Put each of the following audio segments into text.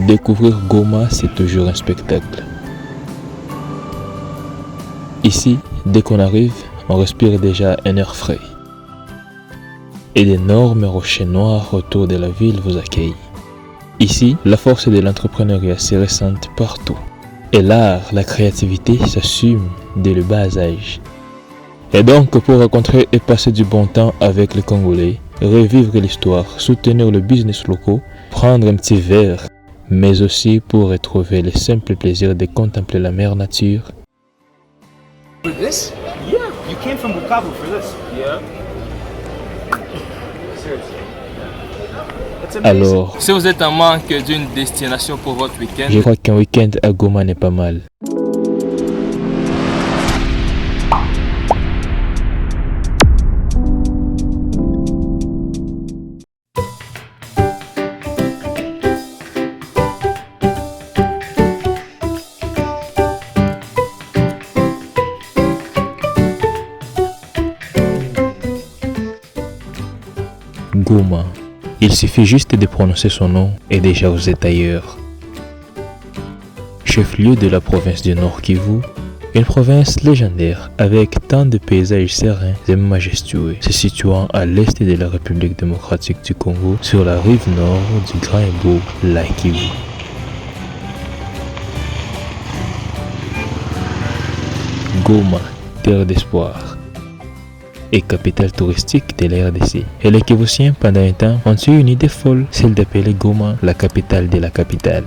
Découvrir Goma, c'est toujours un spectacle. Ici, dès qu'on arrive, on respire déjà un air frais. Et d'énormes rochers noirs autour de la ville vous accueillent. Ici, la force de l'entrepreneuriat s'est récente partout. Et l'art, la créativité s'assument dès le bas âge. Et donc, pour rencontrer et passer du bon temps avec les Congolais, revivre l'histoire, soutenir le business local, prendre un petit verre, mais aussi pour retrouver le simple plaisir de contempler la mère nature. For this? Yeah. You came from Bukavu for this? Yeah. Seriously. That's amazing. Alors, Si vous êtes en manque d'une destination pour votre week-end, je crois qu'un week-end à Goma n'est pas mal. Goma. Il suffit juste de prononcer son nom et déjà vous êtes ailleurs. Chef-lieu de la province du Nord Kivu, une province légendaire avec tant de paysages sereins et majestueux, se situant à l'est de la République démocratique du Congo sur la rive nord du grand et beau lac Kivu. Goma, terre d'espoir et capitale touristique de la RDC. Et les Kivusiens, pendant un temps, ont eu une idée folle, celle d'appeler Goma la capitale de la capitale.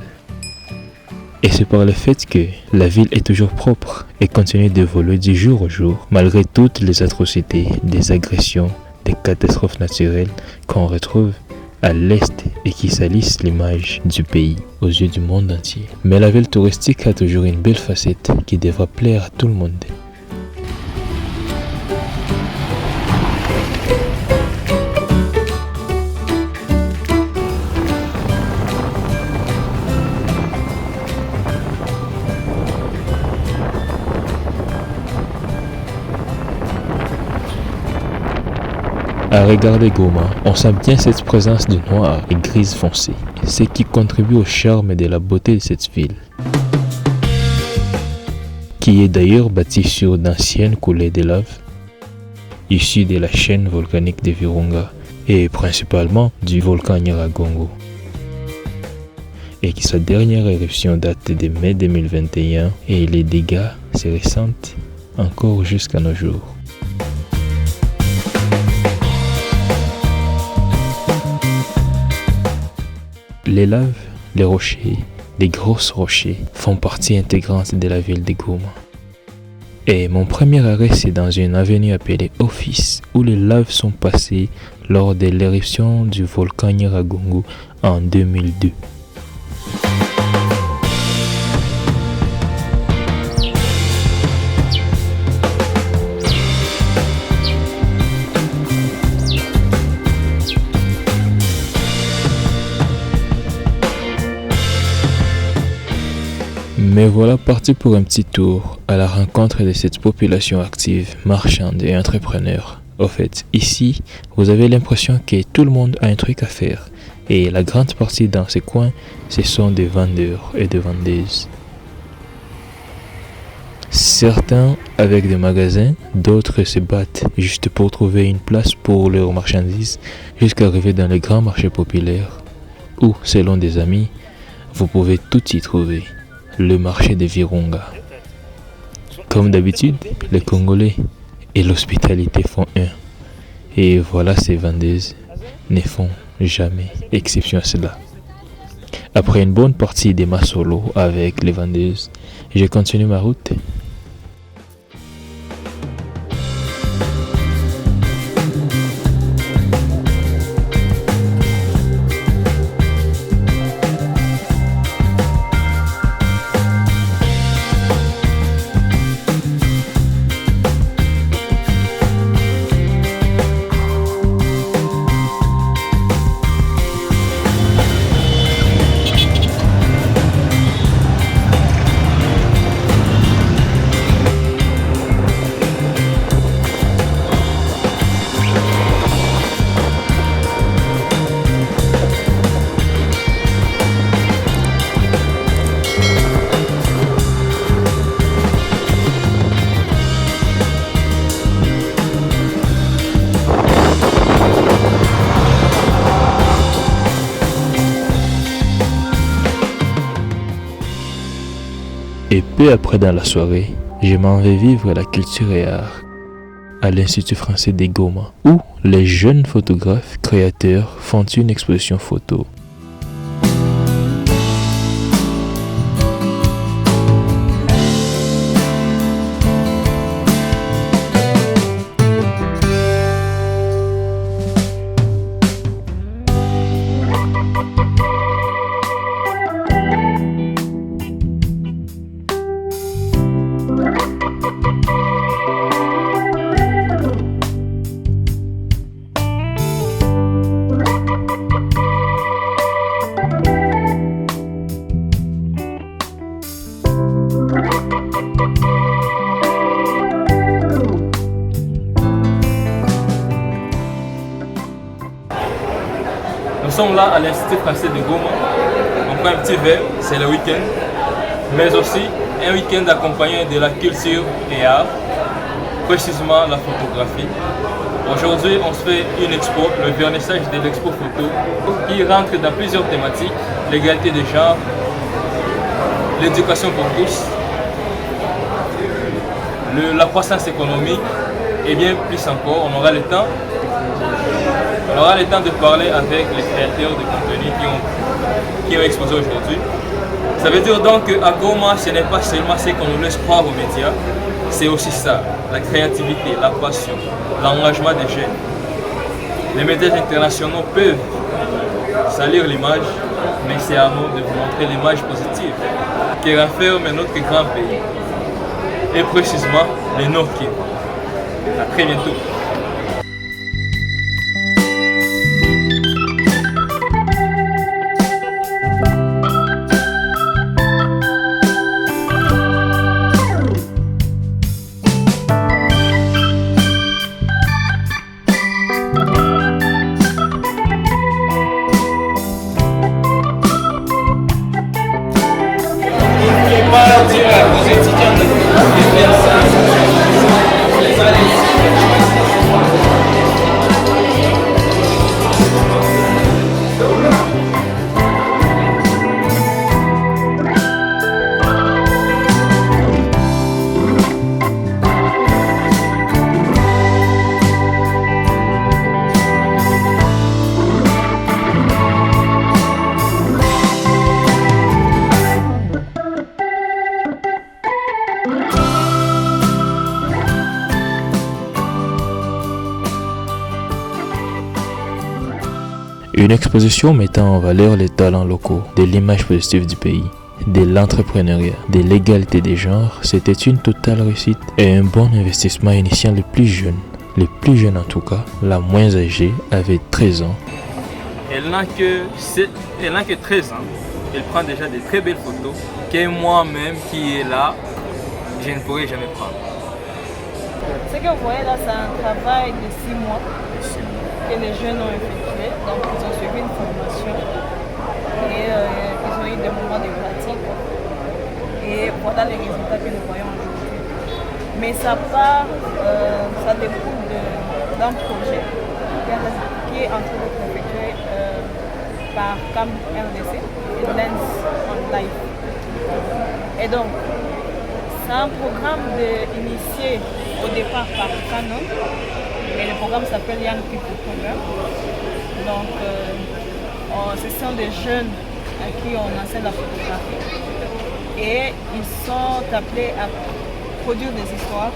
Et c'est par le fait que la ville est toujours propre et continue d'évoluer du jour au jour, malgré toutes les atrocités, des agressions, des catastrophes naturelles qu'on retrouve à l'est et qui salissent l'image du pays aux yeux du monde entier. Mais la ville touristique a toujours une belle facette qui devra plaire à tout le monde. À regarder Goma, on sent bien cette présence de noir et grise foncée, ce qui contribue au charme et de la beauté de cette ville, qui est d'ailleurs bâtie sur d'anciennes coulées de lave, issues de la chaîne volcanique de Virunga et principalement du volcan Nyiragongo, et qui sa dernière éruption date de mai 2021 et les dégâts se ressentent encore jusqu'à nos jours. Les laves, les rochers, les grosses rochers font partie intégrante de la ville de Goma. Et mon premier arrêt, c'est dans une avenue appelée Office, où les laves sont passées lors de l'éruption du volcan Nyiragongo en 2002. Mais voilà parti pour un petit tour à la rencontre de cette population active, marchande et entrepreneur. Au fait, ici, vous avez l'impression que tout le monde a un truc à faire. Et la grande partie dans ces coins, ce sont des vendeurs et des vendeuses. Certains avec des magasins, d'autres se battent juste pour trouver une place pour leurs marchandises jusqu'à arriver dans les grands marchés populaires où, selon des amis, vous pouvez tout y trouver. Le marché de Virunga. Comme d'habitude, les Congolais et l'hospitalité font un. Et voilà, ces vendeuses ne font jamais exception à cela. Après une bonne partie des solo avec les vendeuses, je continue ma route. Et peu après dans la soirée, je m'en vais vivre la culture et art à l'Institut français des Goma, où les jeunes photographes créateurs font une exposition photo. Nous sommes là à l'Institut français de Goma. On prend un petit verre, c'est le week-end, mais aussi un week-end accompagné de la culture et art, précisément la photographie. Aujourd'hui, on se fait une expo, le vernissage de l'expo photo, qui rentre dans plusieurs thématiques, l'égalité des genres, l'éducation pour tous, la croissance économique et bien plus encore. On aura le temps de parler avec les créateurs de contenu qui ont exposé aujourd'hui. Ça veut dire donc qu'à Goma, ce n'est pas seulement ce qu'on nous laisse croire aux médias, c'est aussi ça, la créativité, la passion, l'engagement des jeunes. Les médias internationaux peuvent salir l'image, mais c'est à nous de vous montrer l'image positive qui renferme notre grand pays, et précisément le Nord Kivu. À très bientôt. Une exposition mettant en valeur les talents locaux, de l'image positive du pays, de l'entrepreneuriat, de l'égalité des genres, c'était une totale réussite et un bon investissement initiant les plus jeunes en tout cas, la moins âgée avait 13 ans. Elle n'a que 13 ans, elle prend déjà de très belles photos que moi-même qui est là, je ne pourrais jamais prendre. Ce que vous voyez là, c'est un travail de 6 mois que les jeunes ont effectué. Donc ils ont suivi une formation et ils ont eu des moments de pratique. Et voilà les résultats que nous voyons aujourd'hui. Mais ça découle d'un projet qui est en train d'être effectué par CAM RDC et Lens on Life. Et donc, c'est un programme initié au départ par Canon. Et le programme s'appelle Young People Program. Donc, ce sont des jeunes à qui on enseigne la photographie. Et ils sont appelés à produire des histoires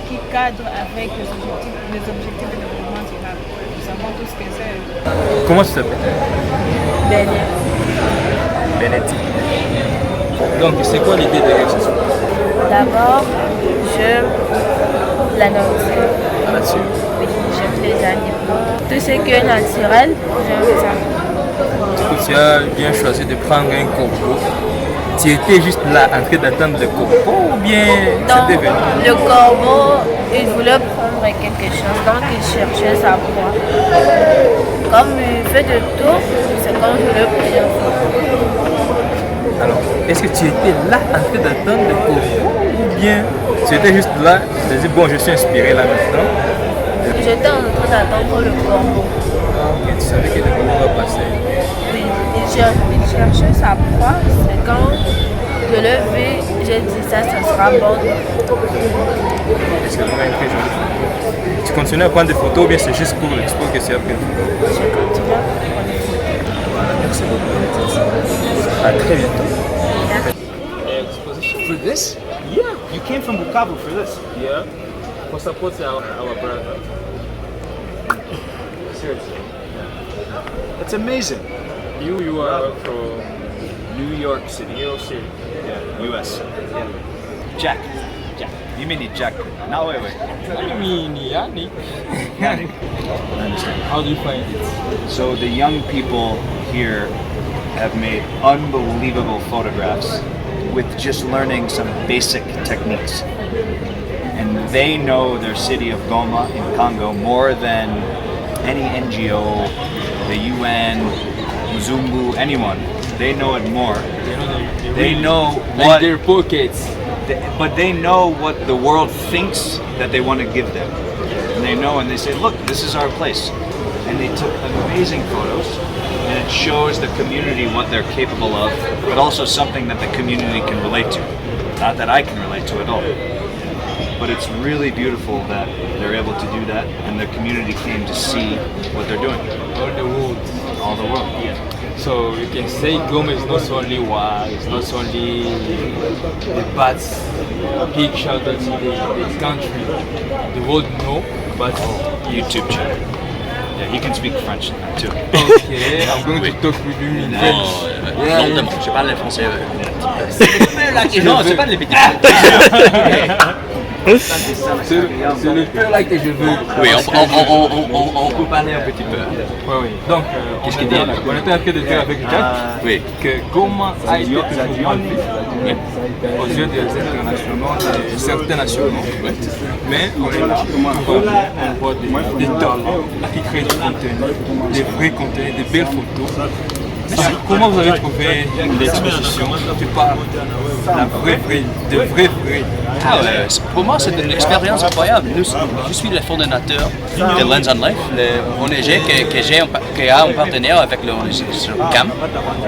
qui cadrent avec les objectifs de développement durable. Nous savons tous ce que c'est. Comment tu t'appelles? Benetti. Donc, c'est quoi l'idée derrière ce soir? D'abord, j'aime la nature. La nature. Oui, j'aime les animaux. Tout ce qui est naturel, j'aime ça. Tu as bien choisi de prendre un corbeau. Tu étais juste là en train d'attendre le corbeau ou bien c'était venu? Le corbeau, il voulait prendre quelque chose, donc il cherchait sa proie. Comme il fait de tout, c'est quand je le prie. Alors, est-ce que tu étais là en train d'attendre le corbeau ou bien tu étais juste là, tu te dis bon je suis inspiré là maintenant? J'étais en train d'attendre le corbeau. Ok, tu savais que le corbeau va passer. Oui, il cherchait sa proie, c'est quand je l'ai vu, sera bonne. Est-ce que vraiment une très jolie photo? Tu continues à prendre des photos ou bien c'est juste pour l'expo que tu as pris? Je continue à prendre des photos. Merci beaucoup. À très bientôt. For this? Yeah. You came from Bukavu for this. Yeah, for support our brother. Seriously. That's amazing. You are from New York City. New York City. Yeah, US. Yeah. Jack. Jack. You mean it, Jack? No, wait. I mean, Yannick. Yannick. I understand. How do you find it? So the young people here have made unbelievable photographs with just learning some basic techniques. And they know their city of Goma in Congo more than any NGO, the UN, Mzungu, anyone. They know it more. They know like what their pockets. but they know what the world thinks that they want to give them. And they know and they say, look, this is our place. And they took amazing photos and it shows the community what they're capable of, but also something that the community can relate to. Not that I can relate to at all. But it's really beautiful that they're able to do that and the community came to see what they're doing. All the world. All the world. Yeah. So you can say Goma is not only wild, it's not only the bad picture that the country, the world know, but YouTube channel. Yeah, he can speak French too. okay, I'm going to talk with you in French. Lentement, je parle français. Non, c'est pas de C'est le peu là que je veux. Oui, on peut parler un petit peu. Oui. Donc, Qu'est-ce qu'il dit? on était en train de dire avec Jack Oui. que Goma a été toujours mal vu aux yeux des internationaux, de certains nationaux. Mais on est là, on voit des talents qui créent du contenu, des vrais contenus, des belles photos. Comment vous avez trouvé l'exposition? Tu parles de vrai. Ah ouais, pour moi c'est une expérience incroyable. Je suis le fondateur de Lens on Life, l'ONG qui a un partenaire avec l'ONG CAM.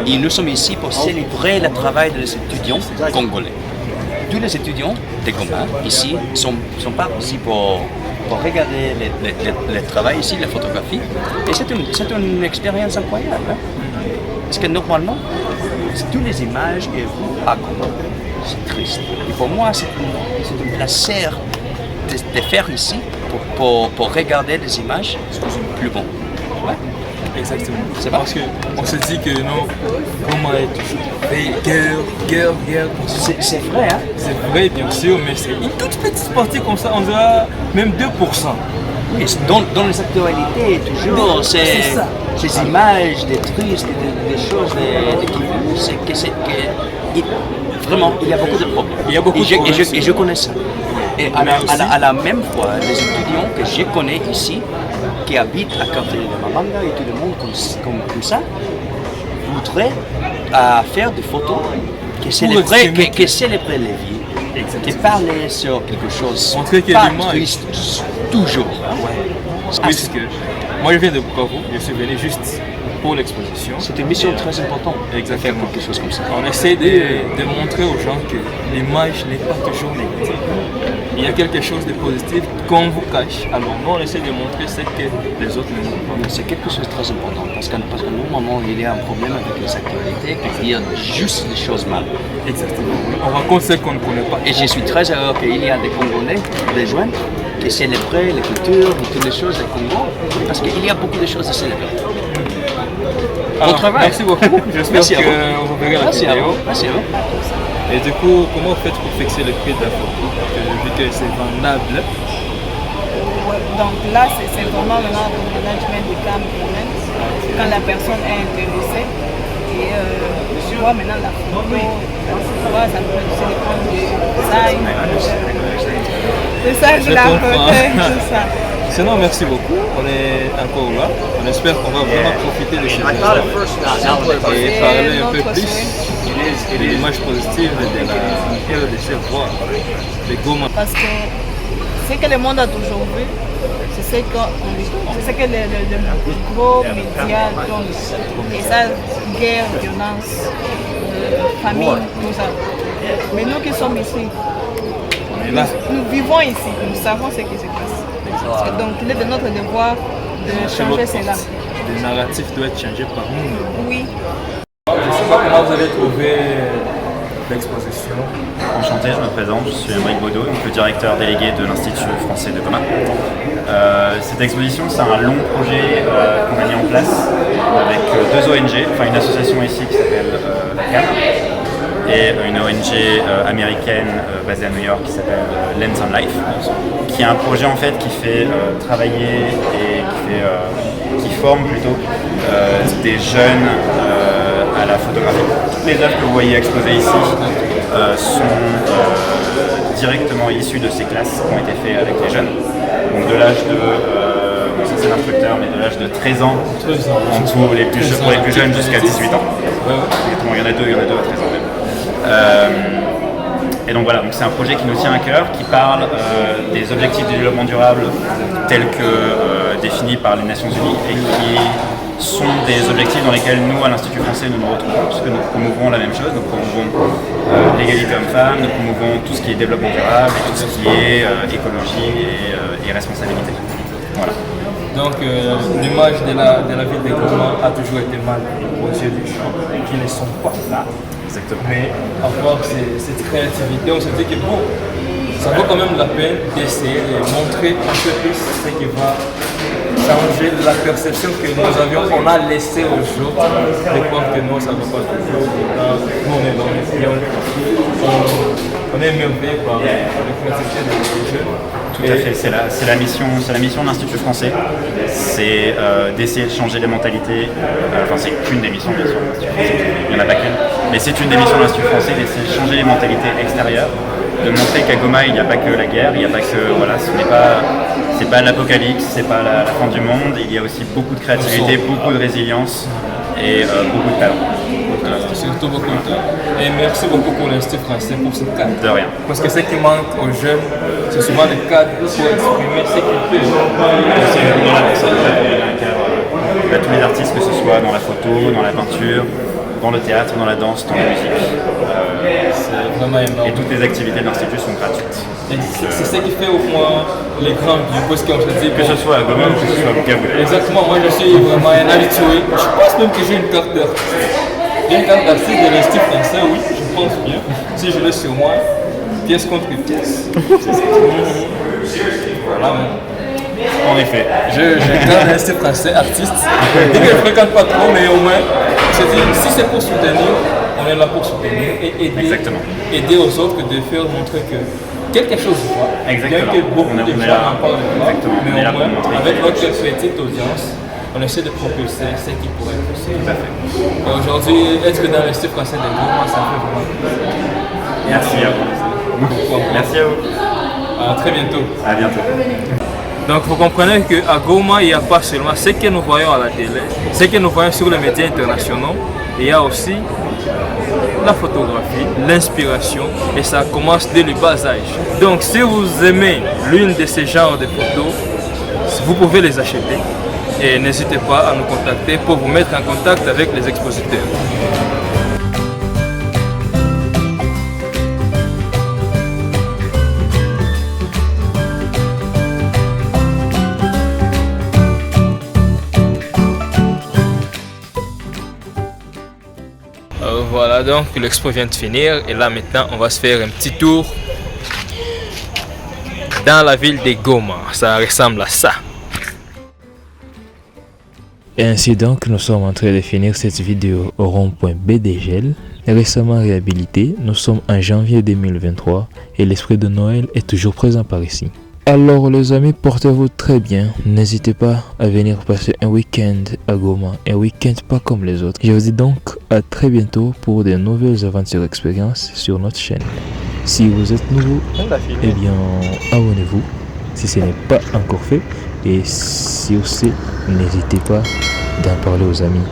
Et nous sommes ici pour célébrer le travail des étudiants congolais. Tous les étudiants de Goma ici sont pas ici pour regarder le travail ici, la photographie. Et c'est une expérience incroyable. Hein? Parce que normalement, toutes les images et vous à Goma, c'est triste. Et pour moi, c'est un plaisir de faire ici pour regarder des images plus bonnes. Ouais. Exactement. C'est parce qu'on se dit que non, comment est toujours guerre. C'est vrai, hein? C'est vrai, bien sûr, mais c'est une toute petite partie comme ça, on dirait même 2%. Oui, dans les actualités, toujours, ces images, des tristes, des choses, vraiment, il y a beaucoup de problèmes. Et je connais ça. Et à la même fois, les étudiants que je connais ici, qui habitent à côté de Mabanga et tout le monde comme ça, voudraient faire des photos qui célèbrent les vies, qui parlent sur quelque chose pas triste, toujours. Puisque moi je viens de Bukavu, je suis venu juste pour l'exposition. C'est une mission très importante. Exactement. Faire quelque chose comme ça. On essaie de montrer aux gens que l'image n'est pas toujours négative. Il y a quelque chose de positif qu'on vous cache. Alors nous on essaie de montrer ce que les autres ne montrent pas. C'est quelque chose de très important parce que normalement il y a un problème avec les actualités, il y a juste des choses mal. Exactement. On raconte ce qu'on ne connaît pas. Et je suis très heureux qu'il y a des Congolais, des jeunes, qui célèbrent la culture et toutes les choses du Congo parce qu'il y a beaucoup de choses à célébrer. Alors, merci beaucoup. J'espère qu'on vous verra la vidéo. Merci à vous. Et du coup, comment vous faites pour fixer le prix de la photo? Vu que c'est vendable. Donc là, c'est vraiment maintenant le management du camp quand la personne est intéressée. Et je vois maintenant la photo, ça me fait c'est ça, je la refais, c'est ça. Sinon, merci beaucoup. On est encore là. On espère qu'on va vraiment profiter de ces événements et parler un peu plus de l'image positive de la RDC, voire de Goma. Parce que ce que le monde a toujours vu, c'est ce que le gros média donne. Et ça, guerre, violence, famine, tout ça. Mais nous qui sommes ici, nous vivons ici, nous savons ce qui se passe. Donc il est de notre devoir de changer cela. Le narratif doit être changé par nous. Oui. Je ne sais pas comment vous avez trouvé l'exposition. Enchanté, je me présente, je suis Émeric Baudot, donc le directeur délégué de l'Institut français de Goma. Cette exposition, c'est un long projet qu'on a mis en place avec deux ONG, enfin une association ici qui s'appelle la CAM et une ONG américaine basée à New York qui s'appelle Lens on Life, qui est un projet en fait qui fait travailler et qui forme plutôt des jeunes à la photographie. Toutes les œuvres que vous voyez exposées ici sont directement issues de ces classes qui ont été faites avec les jeunes. Donc de l'âge de, ça c'est l'instructeur, mais de l'âge de 13 ans en tout, pour les plus jeunes jusqu'à 18 ans. Il y en a deux à 13 ans même. Et donc voilà, donc c'est un projet qui nous tient à cœur, qui parle des objectifs du développement durable tels que définis par les Nations Unies et qui sont des objectifs dans lesquels nous, à l'Institut français, nous nous retrouvons, puisque nous promouvons la même chose, nous promouvons l'égalité homme-femme, nous promouvons tout ce qui est développement durable et tout ce qui est écologie et responsabilité. Voilà. Donc l'image de la ville de Goma a toujours été mal aux yeux des gens qui ne sont pas là. Exactement. Mais avoir cette créativité, on se dit que bon, ça vaut quand même la peine d'essayer de montrer un peu plus ce qui va changer la perception que on a laissée aux autres, de croire que non, ça ne va pas toujours. Nous, on est dans les films, on est émerveillé par la créativité des jeunes. Tout à fait, c'est la mission de l'Institut français, c'est d'essayer de changer les mentalités, enfin c'est qu'une des missions bien sûr de l'Institut français, il n'y en a pas qu'une, mais c'est une des missions de l'Institut français d'essayer de changer les mentalités extérieures, de montrer qu'à Goma il n'y a pas que la guerre, il n'y a pas que, voilà, c'est pas l'apocalypse, c'est pas la fin du monde, il y a aussi beaucoup de créativité, beaucoup de résilience et beaucoup de talent. Surtout beaucoup de temps. Et merci beaucoup pour l'Institut français pour ce cadre. De rien. Parce que ce qui manque aux jeunes, c'est souvent le cadre pour exprimer ce qu'ils peuvent. Il y a tous les artistes, que ce soit dans la photo, dans la peinture, dans le théâtre, dans la danse, dans la musique. C'est vraiment énorme. Et toutes les activités de l'Institut sont gratuites. C'est ce qui fait au moins les grands biens, parce qu'on se dit que ce soit à Goma ou que ce soit à Bukavu. Exactement, moi je suis vraiment un habitué. Je pense même que j'ai une carte d'artiste. J'ai une carte d'artiste de l'Institut français, oui, je pense bien. Si je l'ai sur moi, pièce contre pièce. Voilà. En effet. Je garde l'Institut français artiste. Je dis que je ne fréquente pas trop, mais au moins, je dis, si c'est pour soutenir, on est là pour soutenir et aider aux autres de faire montrer que quelque chose va. Exactement. Bien que beaucoup de gens en parlent pas, mais au moins, avec notre petite audience, on essaie de propulser ce qui pourrait être possible. Tout à fait. Aujourd'hui, est-ce que dans l'Institut français de Goma, ça fait vraiment plaisir? Merci à vous. Merci à vous. À très bientôt. À bientôt. Donc vous comprenez qu'à Goma, il n'y a pas seulement ce que nous voyons à la télé, ce que nous voyons sur les médias internationaux, il y a aussi la photographie, l'inspiration, et ça commence dès le bas âge. Donc si vous aimez l'une de ces genres de photos, vous pouvez les acheter et n'hésitez pas à nous contacter pour vous mettre en contact avec les expositeurs. Voilà, donc l'expo vient de finir et là maintenant on va se faire un petit tour dans la ville de Goma. Ça ressemble à ça. Et ainsi donc, nous sommes en train de finir cette vidéo au rond-point BDGL. Récemment réhabilité, nous sommes en janvier 2023 et l'esprit de Noël est toujours présent par ici. Alors les amis, portez-vous très bien. N'hésitez pas à venir passer un week-end à Goma, un week-end pas comme les autres. Je vous dis donc à très bientôt pour de nouvelles aventures expériences sur notre chaîne. Si vous êtes nouveau, eh bien abonnez-vous si ce n'est pas encore fait. Et si aussi, n'hésitez pas d'en parler aux amis.